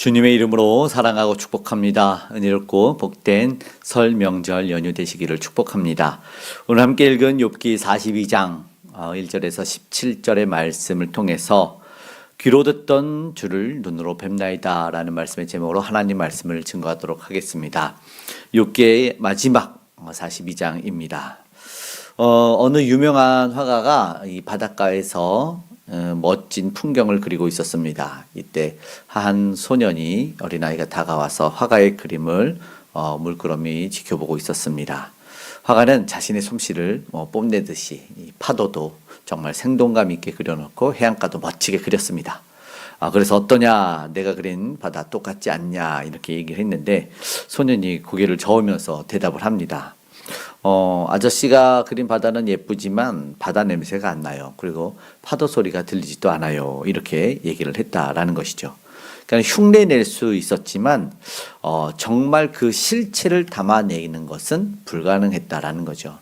주님의 이름으로 사랑하고 축복합니다. 은혜롭고 복된 설 명절 연휴 되시기를 축복합니다. 오늘 함께 읽은 욥기 42장 1절에서 17절의 말씀을 통해서 귀로 듣던 주를 눈으로 뵙나이다 라는 말씀의 제목으로 하나님 말씀을 증거하도록 하겠습니다. 욥기의 마지막 42장입니다. 어느 유명한 화가가 이 바닷가에서 멋진 풍경을 그리고 있었습니다. 이때 한 소년이 어린아이가 다가와서 화가의 그림을 물끄러미 지켜보고 있었습니다. 화가는 자신의 솜씨를 뽐내듯이 이 파도도 정말 생동감 있게 그려놓고 해안가도 멋지게 그렸습니다. 그래서 어떠냐, 내가 그린 바다 똑같지 않냐 이렇게 얘기를 했는데 소년이 고개를 저으면서 대답을 합니다. 아저씨가 그린 바다는 예쁘지만 바다 냄새가 안 나요. 그리고 파도 소리가 들리지도 않아요. 이렇게 얘기를 했다라는 것이죠. 그러니까 흉내 낼 수 있었지만 정말 그 실체를 담아내는 것은 불가능했다라는 거죠.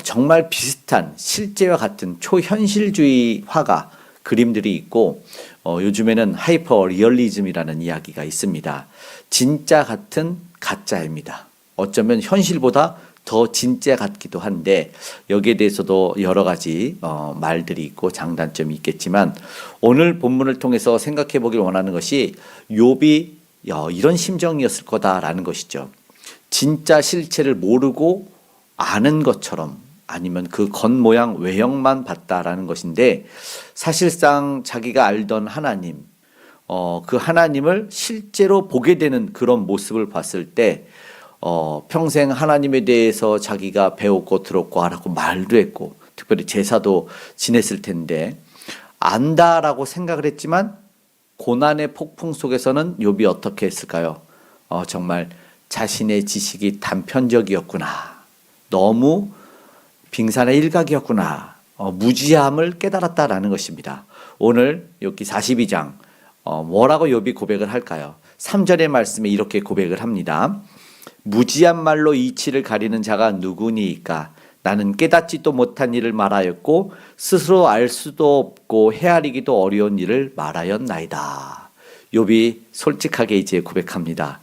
정말 비슷한 실제와 같은 초현실주의 화가 그림들이 있고 요즘에는 하이퍼 리얼리즘이라는 이야기가 있습니다. 진짜 같은 가짜입니다. 어쩌면 현실보다 더 진짜 같기도 한데 여기에 대해서도 여러 가지 말들이 있고 장단점이 있겠지만 오늘 본문을 통해서 생각해 보길 원하는 것이 욥이 이런 심정이었을 거다라는 것이죠. 진짜 실체를 모르고 아는 것처럼 아니면 그 겉모양 외형만 봤다라는 것인데 사실상 자기가 알던 하나님, 그 하나님을 실제로 보게 되는 그런 모습을 봤을 때 평생 하나님에 대해서 자기가 배웠고 들었고 하라고 말도 했고 특별히 제사도 지냈을 텐데 안다라고 생각을 했지만 고난의 폭풍 속에서는 욥이 어떻게 했을까요? 정말 자신의 지식이 단편적이었구나. 너무 빙산의 일각이었구나. 무지함을 깨달았다라는 것입니다. 오늘 욥기 42장 뭐라고 욥이 고백을 할까요? 3절의 말씀에 이렇게 고백을 합니다. 무지한 말로 이치를 가리는 자가 누구니이까? 나는 깨닫지도 못한 일을 말하였고 스스로 알 수도 없고 헤아리기도 어려운 일을 말하였나이다. 욥이 솔직하게 이제 고백합니다.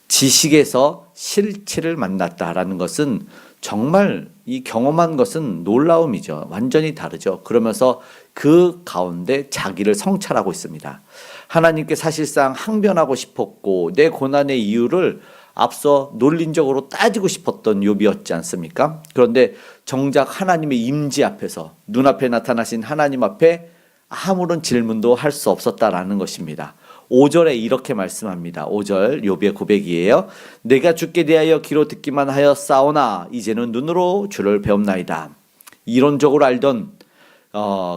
지식에서 실체를 만났다라는 것은 정말 이 경험한 것은 놀라움이죠. 완전히 다르죠. 그러면서 그 가운데 자기를 성찰하고 있습니다. 하나님께 사실상 항변하고 싶었고 내 고난의 이유를 앞서 논리적으로 따지고 싶었던 욥이었지 않습니까? 그런데 정작 하나님의 임재 앞에서 눈앞에 나타나신 하나님 앞에 아무런 질문도 할 수 없었다라는 것입니다. 5절에 이렇게 말씀합니다. 5절 욥의 고백이에요. 내가 주께 대하여 귀로 듣기만 하여 싸우나 이제는 눈으로 주를 배움나이다. 이론적으로 알던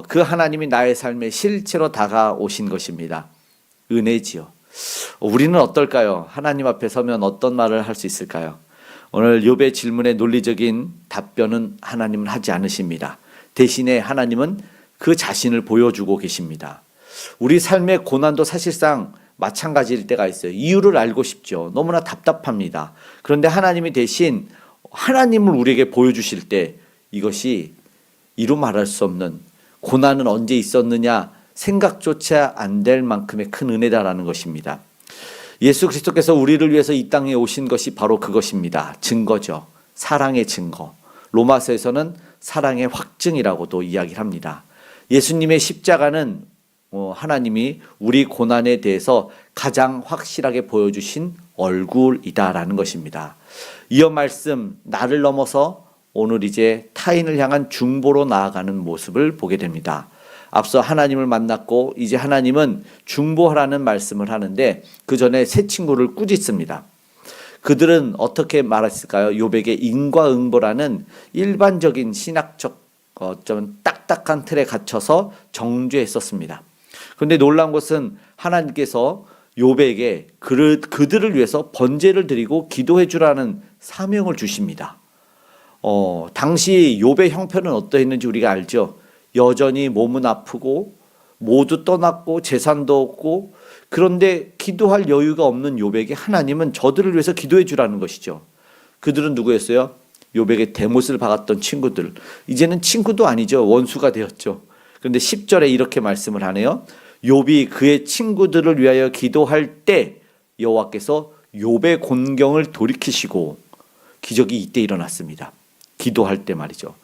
그 하나님이 나의 삶에 실제로 다가오신 것입니다. 은혜지요. 우리는 어떨까요? 하나님 앞에 서면 어떤 말을 할 수 있을까요? 오늘 욥의 질문에 논리적인 답변은 하나님은 하지 않으십니다. 대신에 하나님은 그 자신을 보여주고 계십니다. 우리 삶의 고난도 사실상 마찬가지일 때가 있어요. 이유를 알고 싶죠. 너무나 답답합니다. 그런데 하나님이 대신 하나님을 우리에게 보여주실 때 이것이 이루 말할 수 없는 고난은 언제 있었느냐 생각조차 안 될 만큼의 큰 은혜다라는 것입니다. 예수 그리스도께서 우리를 위해서 이 땅에 오신 것이 바로 그것입니다. 증거죠. 사랑의 증거. 로마서에서는 사랑의 확증이라고도 이야기를 합니다. 예수님의 십자가는 하나님이 우리 고난에 대해서 가장 확실하게 보여주신 얼굴이다라는 것입니다. 이어 말씀, 나를 넘어서 오늘 이제 타인을 향한 중보로 나아가는 모습을 보게 됩니다. 앞서 하나님을 만났고 이제 하나님은 중보하라는 말씀을 하는데 그 전에 세 친구를 꾸짖습니다. 그들은 어떻게 말했을까요? 욥에게 인과응보라는 일반적인 신학적 좀 딱딱한 틀에 갇혀서 정죄했었습니다. 그런데 놀라운 것은 하나님께서 욥에게 그들을 위해서 번제를 드리고 기도해 주라는 사명을 주십니다. 당시 욥의 형편은 어떠했는지 우리가 알죠. 여전히 몸은 아프고 모두 떠났고 재산도 없고 그런데 기도할 여유가 없는 욥에게 하나님은 저들을 위해서 기도해 주라는 것이죠. 그들은 누구였어요? 욥에게 대못을 박았던 친구들. 이제는 친구도 아니죠. 원수가 되었죠. 그런데 10절에 이렇게 말씀을 하네요. 욥이 그의 친구들을 위하여 기도할 때 여호와께서 욥의 곤경을 돌이키시고 기적이 이때 일어났습니다. 기도할 때 말이죠.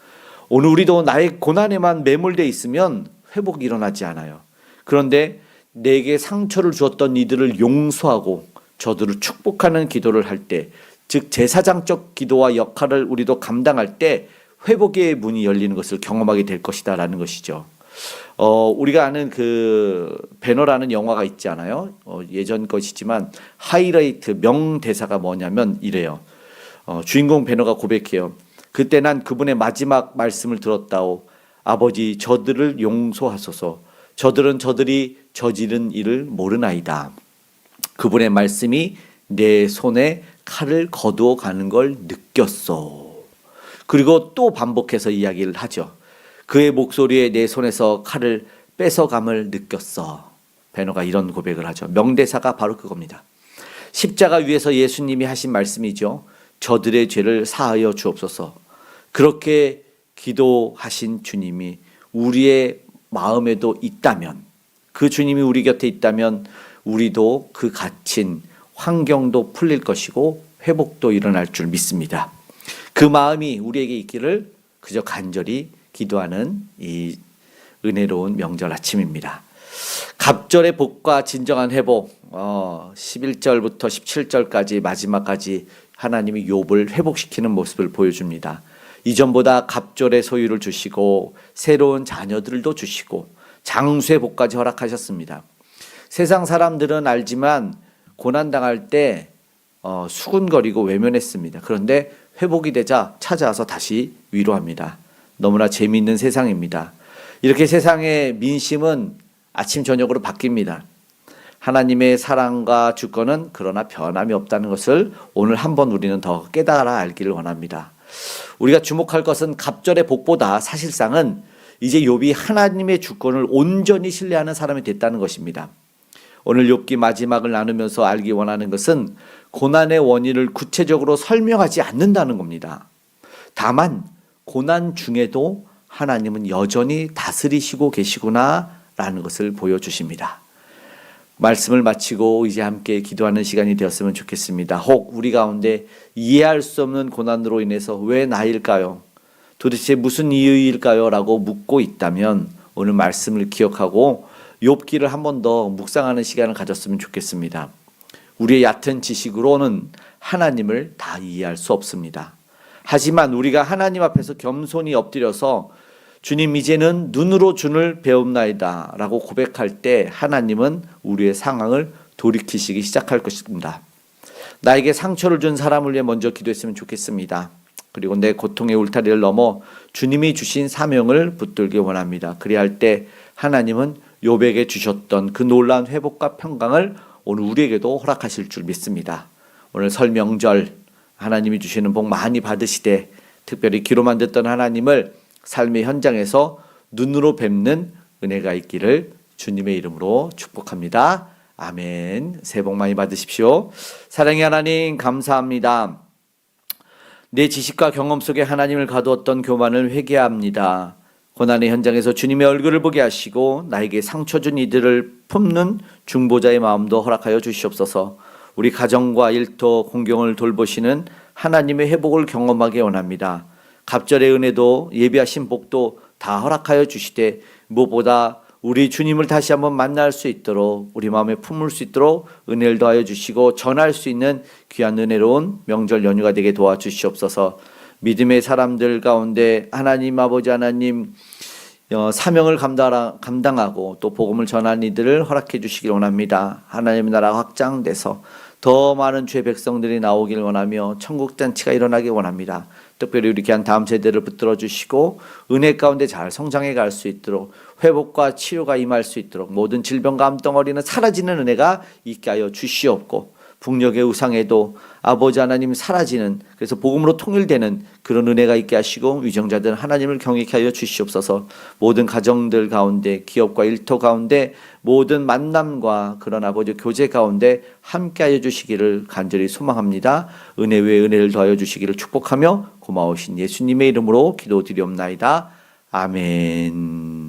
오늘 우리도 나의 고난에만 매몰되어 있으면 회복이 일어나지 않아요. 그런데 내게 상처를 주었던 이들을 용서하고 저들을 축복하는 기도를 할 때, 즉 제사장적 기도와 역할을 우리도 감당할 때 회복의 문이 열리는 것을 경험하게 될 것이다 라는 것이죠. 우리가 아는 그 배너라는 영화가 있지 않아요? 예전 것이지만 하이라이트 명대사가 뭐냐면 이래요. 주인공 배너가 고백해요. 그때 난 그분의 마지막 말씀을 들었다오. 아버지, 저들을 용서하소서. 저들은 저들이 저지른 일을 모르나이다. 그분의 말씀이 내 손에 칼을 거두어 가는 걸 느꼈어. 그리고 또 반복해서 이야기를 하죠. 그의 목소리에 내 손에서 칼을 뺏어감을 느꼈어. 베너가 이런 고백을 하죠. 명대사가 바로 그겁니다. 십자가 위에서 예수님이 하신 말씀이죠. 저들의 죄를 사하여 주옵소서. 그렇게 기도하신 주님이 우리의 마음에도 있다면, 그 주님이 우리 곁에 있다면 우리도 그 갇힌 환경도 풀릴 것이고 회복도 일어날 줄 믿습니다. 그 마음이 우리에게 있기를 그저 간절히 기도하는 이 은혜로운 명절 아침입니다. 갑절의 복과 진정한 회복, 11절부터 17절까지 마지막까지 하나님이 욥을 회복시키는 모습을 보여줍니다. 이전보다 갑절의 소유를 주시고 새로운 자녀들도 주시고 장수의 복까지 허락하셨습니다. 세상 사람들은 알지만 고난당할 때 수군거리고 외면했습니다. 그런데 회복이 되자 찾아와서 다시 위로합니다. 너무나 재미있는 세상입니다. 이렇게 세상의 민심은 아침 저녁으로 바뀝니다. 하나님의 사랑과 주권은 그러나 변함이 없다는 것을 오늘 한번 우리는 더 깨달아 알기를 원합니다. 우리가 주목할 것은 갑절의 복보다 사실상은 이제 욥이 하나님의 주권을 온전히 신뢰하는 사람이 됐다는 것입니다. 오늘 욥기 마지막을 나누면서 알기 원하는 것은 고난의 원인을 구체적으로 설명하지 않는다는 겁니다. 다만 고난 중에도 하나님은 여전히 다스리시고 계시구나라는 것을 보여주십니다. 말씀을 마치고 이제 함께 기도하는 시간이 되었으면 좋겠습니다. 혹 우리 가운데 이해할 수 없는 고난으로 인해서 왜 나일까요? 도대체 무슨 이유일까요? 라고 묻고 있다면 오늘 말씀을 기억하고 욥기를 한 번 더 묵상하는 시간을 가졌으면 좋겠습니다. 우리의 얕은 지식으로는 하나님을 다 이해할 수 없습니다. 하지만 우리가 하나님 앞에서 겸손히 엎드려서 주님 이제는 눈으로 주를 배웁나이다 라고 고백할 때 하나님은 우리의 상황을 돌이키시기 시작할 것입니다. 나에게 상처를 준 사람을 위해 먼저 기도했으면 좋겠습니다. 그리고 내 고통의 울타리를 넘어 주님이 주신 사명을 붙들기 원합니다. 그리할 때 하나님은 욥에게 주셨던 그 놀라운 회복과 평강을 오늘 우리에게도 허락하실 줄 믿습니다. 오늘 설 명절 하나님이 주시는 복 많이 받으시되 특별히 귀로만 듣던 하나님을 삶의 현장에서 눈으로 뵙는 은혜가 있기를 주님의 이름으로 축복합니다. 아멘. 새해 복 많이 받으십시오. 사랑의 하나님 감사합니다. 내 지식과 경험 속에 하나님을 가두었던 교만을 회개합니다. 고난의 현장에서 주님의 얼굴을 보게 하시고 나에게 상처 준 이들을 품는 중보자의 마음도 허락하여 주시옵소서. 우리 가정과 일터 공경을 돌보시는 하나님의 회복을 경험하게 원합니다. 갑절의 은혜도 예비하신 복도 다 허락하여 주시되 무엇보다 우리 주님을 다시 한번 만날 수 있도록 우리 마음에 품을 수 있도록 은혜를 더하여 주시고 전할 수 있는 귀한 은혜로운 명절 연휴가 되게 도와주시옵소서. 믿음의 사람들 가운데 하나님 아버지 하나님 사명을 감당하고 또 복음을 전하는 이들을 허락해 주시길 원합니다. 하나님의 나라가 확장돼서 더 많은 주의 백성들이 나오길 원하며 천국 잔치가 일어나길 원합니다. 특별히 우리 귀한 다음 세대를 붙들어 주시고 은혜 가운데 잘 성장해 갈 수 있도록 회복과 치유가 임할 수 있도록 모든 질병과 암덩어리는 사라지는 은혜가 있게 하여 주시옵고 북녘의 우상에도 아버지 하나님 사라지는 그래서 복음으로 통일되는 그런 은혜가 있게 하시고 위정자들은 하나님을 경외케 하여 주시옵소서. 모든 가정들 가운데 기업과 일터 가운데 모든 만남과 그런 아버지 교제 가운데 함께 하여 주시기를 간절히 소망합니다. 은혜 위에 은혜를 더하여 주시기를 축복하며 고마우신 예수님의 이름으로 기도드리옵나이다. 아멘.